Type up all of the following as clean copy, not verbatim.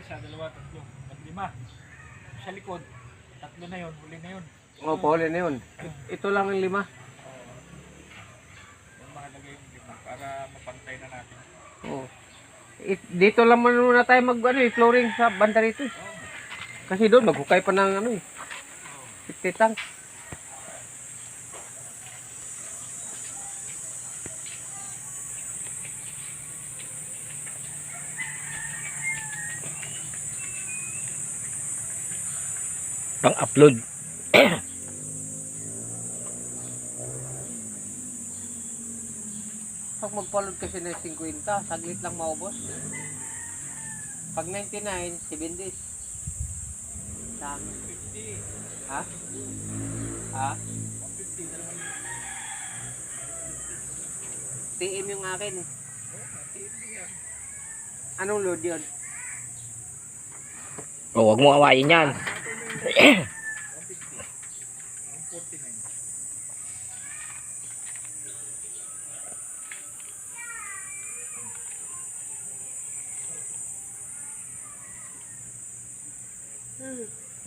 isa, dalawa, tatlo. Lima. Sa likod, tatlo na yun, huli na yun. Oo, huli na yun. Ito lang yung 5. Yung mahalaga yung 5 para mapantay na natin. Oo. Dito lang muna tayo flooring sa banda rito. Kasi doon maghukay pa ng 50 tank. Pang-upload. Pag magpalod kasi ng 50, saglit lang maubos. Pag 99, 7 days. Dami. 50. Ha? Ha? 50 na naman. TM yung akin eh. yan. Anong load yun? Oh, wag mo awayin yan. 150.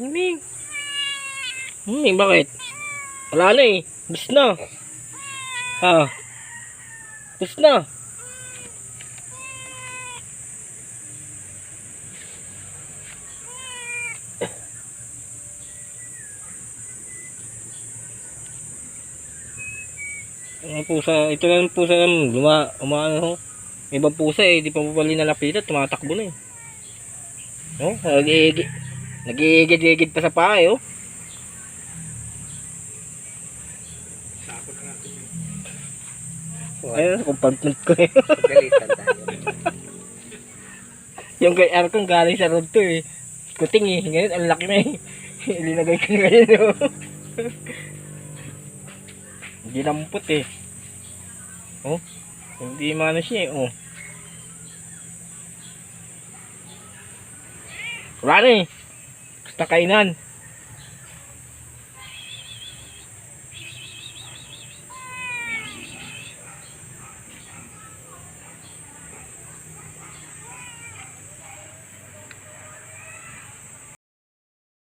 149. Ming. Bakit? Wala na eh. Bus na. Ha? Bus na. Ang pusa, ito lang pusa ng umaano ho. Ibang pusa eh, di pa mapali nalapitan, tumatakbo na eh. Oh, nag-iigid pa sa paa eh, oh. Sako na natin yun. Ayun, compartment ko eh. Galitan tayo. Yung kay Arcon galing sa road to eh. Kuting eh, ngayon ang laki na eh. Ilinagay ko ngayon oh. Hindi lampot eh. Oh, hindi mano siya eh, oh. Wala na eh. Basta kainan.